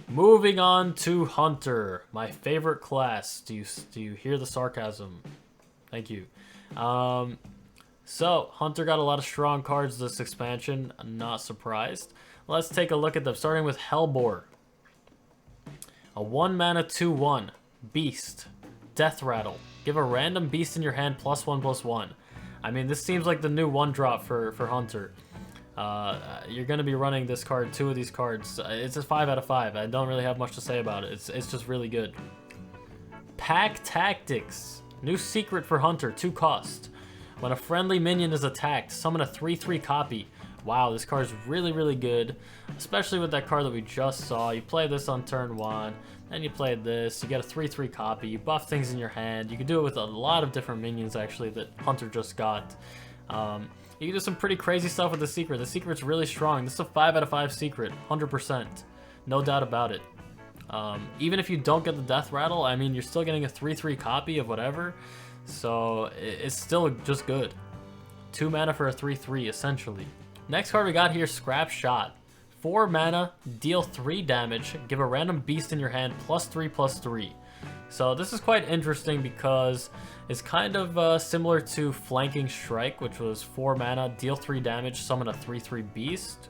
Moving on to Hunter, my favorite class. Do you hear the sarcasm? Thank you. So Hunter got a lot of strong cards this expansion. I'm not surprised. Let's take a look at them. Starting with Hellbore, a 1-mana 2/1 beast, Death Rattle. Give a random beast in your hand +1/+1. I mean, this seems like the new 1-drop for Hunter. You're going to be running this card, 2 of these cards. It's a 5 out of 5. I don't really have much to say about it. It's just really good. Pack Tactics. New secret for Hunter, 2 cost. When a friendly minion is attacked, summon a 3/3 copy. Wow, this card is really, really good, especially with that card that we just saw. You play this on turn 1, then you play this, you get a 3/3 copy, you buff things in your hand. You can do it with a lot of different minions, actually, that Hunter just got. You can do some pretty crazy stuff with the secret. The secret's really strong. This is a 5 out of 5 secret, 100%. No doubt about it. Even if you don't get the Death Rattle, I mean, you're still getting a 3/3 copy of whatever. So it's still just good. 2 mana for a 3/3, essentially. Next card we got here, Scrapshot. 4 mana, deal 3 damage, give a random beast in your hand +3/+3. So this is quite interesting because it's kind of similar to Flanking Strike, which was 4 mana, deal 3 damage, summon a 3/3 beast.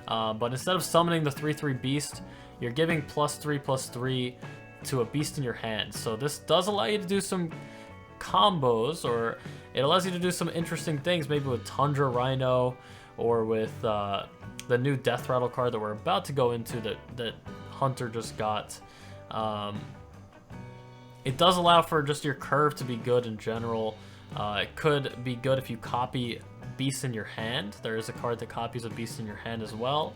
But instead of summoning the 3/3 beast, you're giving +3/+3 to a beast in your hand. So this does allow you to do some combos, or it allows you to do some interesting things, maybe with Tundra Rhino, or with the new Death Rattle card that we're about to go into that Hunter just got. It does allow for just your curve to be good in general. It could be good if you copy beasts in your hand. There is a card that copies a beast in your hand as well.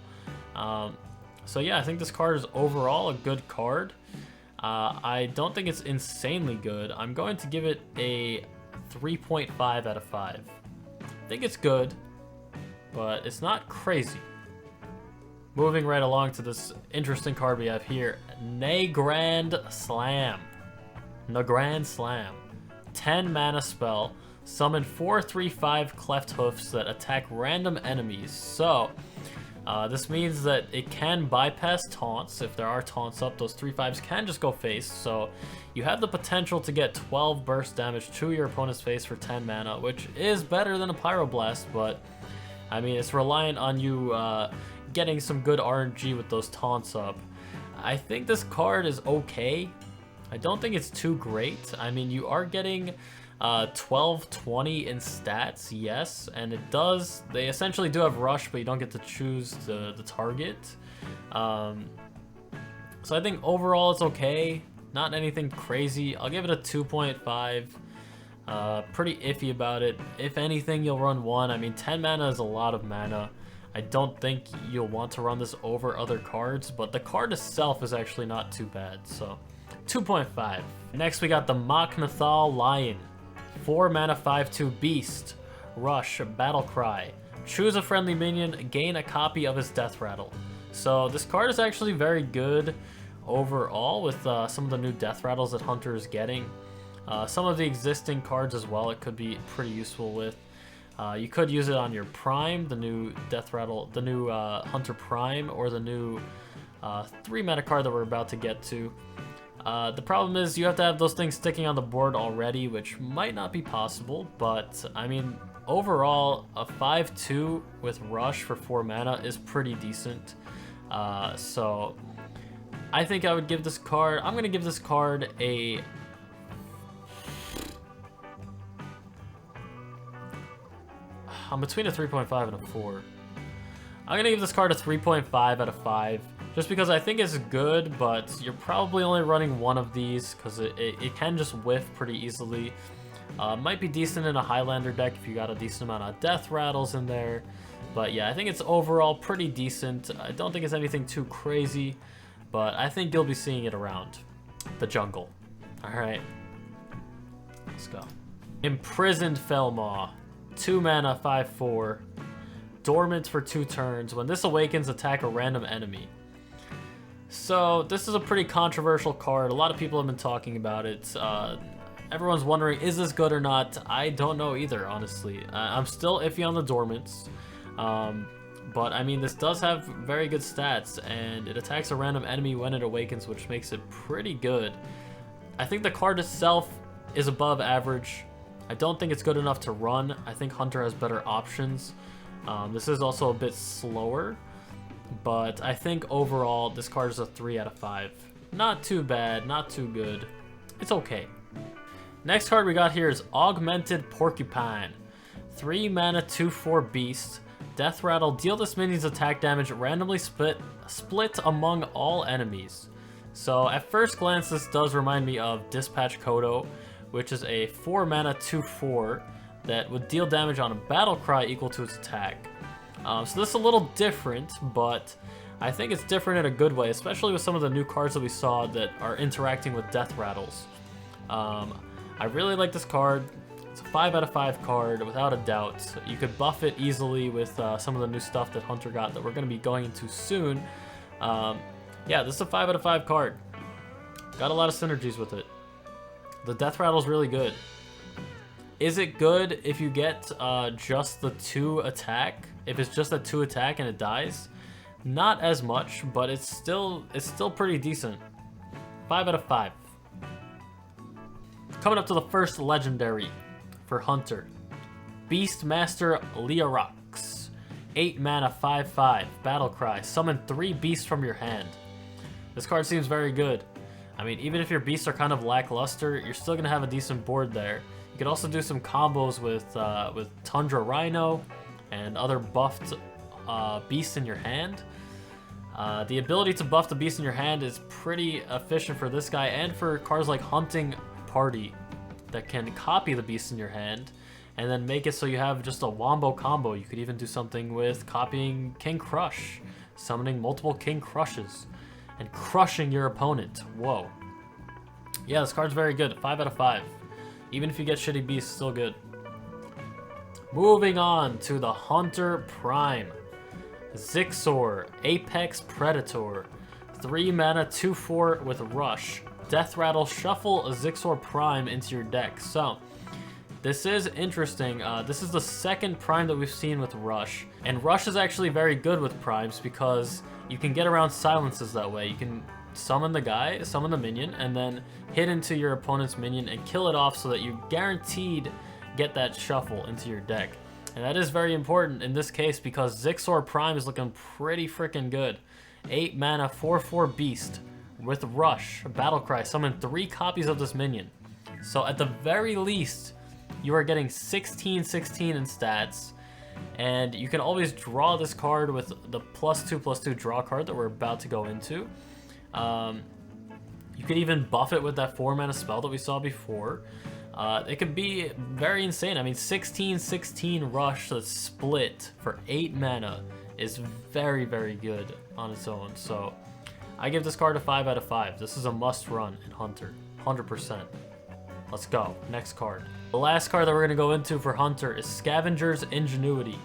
So yeah, I think this card is overall a good card. I don't think it's insanely good. I'm going to give it a 3.5 out of 5. I think it's good, but it's not crazy. Moving right along to this interesting card we have here, Nagrand Slam. Nagrand Slam. 10 mana spell. Summon 4/3/5 Cleft Hoofs that attack random enemies. So, this means that it can bypass taunts. If there are taunts up, those 3/5s can just go face. So, you have the potential to get 12 burst damage to your opponent's face for 10 mana, which is better than a Pyroblast, but I mean, it's reliant on you getting some good RNG with those taunts up. I think this card is okay. I don't think it's too great. I mean, you are getting 12/20 in stats, yes, and it does, they essentially do have rush, but you don't get to choose the target. So I think overall it's okay, not anything crazy. I'll give it a 2.5. Pretty iffy about it. If anything, you'll run 1. I mean, 10 mana is a lot of mana. I don't think you'll want to run this over other cards, but the card itself is actually not too bad, so 2.5. Next, we got the Machnathal Lion. 4 mana 5/2 beast. Rush, Battle Cry. Choose a friendly minion, gain a copy of his Death Rattle. So this card is actually very good overall with some of the new Death Rattles that Hunter is getting. Some of the existing cards as well, it could be pretty useful with. You could use it on your Prime, the new Death Rattle, the new Hunter Prime, or the new 3 mana card that we're about to get to. The problem is you have to have those things sticking on the board already, which might not be possible, but I mean, overall, a 5/2 with Rush for 4 mana is pretty decent. So I think I would give this card, I'm going to give this card a... I'm between a 3.5 and a 4. I'm going to give this card a 3.5 out of 5. Just because I think it's good, but you're probably only running 1 of these because it can just whiff pretty easily. Might be decent in a Highlander deck if you got a decent amount of Death Rattles in there. But yeah, I think it's overall pretty decent. I don't think it's anything too crazy, but I think you'll be seeing it around the jungle. Alright, let's go. Imprisoned Felmaw. 2 mana, 5/4. Dormant for 2 turns. When this awakens, attack a random enemy. So this is a pretty controversial card. A lot of people have been talking about it. Everyone's wondering, is this good or not? I don't know either, honestly. I'm still iffy on the Dormants. But I mean, this does have very good stats, and it attacks a random enemy when it awakens, which makes it pretty good. I think the card itself is above average. I don't think it's good enough to run. I think Hunter has better options. This is also a bit slower, but I think overall this card is a 3 out of 5. Not too bad, not too good. It's okay. Next card we got here is Augmented Porcupine. 3 mana, 2/4 beast. Death Rattle, deal this minion's attack damage randomly split among all enemies. So at first glance, this does remind me of Dispatch Kodo, which is a 4 mana 2/4 that would deal damage on a battle cry equal to its attack. So this is a little different, but I think it's different in a good way, especially with some of the new cards that we saw that are interacting with Death Rattles. I really like this card. It's a 5 out of 5 card, without a doubt. You could buff it easily with some of the new stuff that Hunter got that we're going to be going into soon. Yeah, this is a 5 out of 5 card. Got a lot of synergies with it. The Death Rattle is really good. Is it good if you get just the 2 attack? If it's just a 2 attack and it dies? Not as much, but it's still pretty decent. 5 out of 5. Coming up to the first legendary for Hunter. Beastmaster Lee Rocks. 8 mana, 5/5. Battle Cry. Summon 3 beasts from your hand. This card seems very good. I mean, even if your beasts are kind of lackluster, you're still going to have a decent board there. You could also do some combos with Tundra Rhino and other buffed beasts in your hand. The ability to buff the beast in your hand is pretty efficient for this guy and for cards like Hunting Party that can copy the beast in your hand and then make it so you have just a wombo combo. You could even do something with copying King Crush, summoning multiple King Crushes, and crushing your opponent. Whoa. Yeah, this card's very good. 5 out of 5. Even if you get shitty beasts, still good. Moving on to the Hunter Prime. Zixor, Apex Predator. 3 mana, 2/4 with Rush. Death Rattle, shuffle a Zixor Prime into your deck. So, this is interesting. This is the second Prime that we've seen with Rush. And Rush is actually very good with Primes because you can get around silences that way. You can summon the guy, summon the minion, and then hit into your opponent's minion and kill it off so that you guaranteed get that shuffle into your deck. And that is very important in this case because Zixor Prime is looking pretty freaking good. 8 mana, 4/4 beast with Rush, Battlecry, summon 3 copies of this minion. So at the very least, you are getting 16/16 in stats, and you can always draw this card with the +2/+2 draw card that we're about to go into. You could even buff it with that 4 mana spell that we saw before. It could be very insane. I mean, 16/16 Rush that's split for 8 mana is very, very good on its own. So I give this card a 5 out of 5. This is a must run in Hunter, 100%. Let's go. Next card. The last card that we're going to go into for Hunter is Scavengers Ingenuity.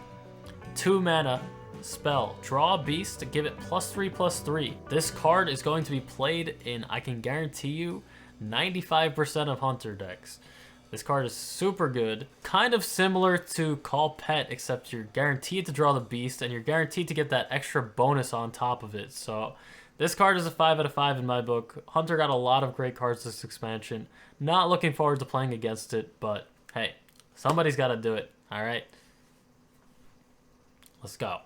2 mana, spell. Draw a beast, give it +3/+3. This card is going to be played in, I can guarantee you, 95% of Hunter decks. This card is super good. Kind of similar to Call Pet, except you're guaranteed to draw the beast and you're guaranteed to get that extra bonus on top of it. So this card is a 5 out of 5 in my book. Hunter got a lot of great cards this expansion. Not looking forward to playing against it, but hey, somebody's got to do it, all right? Let's go.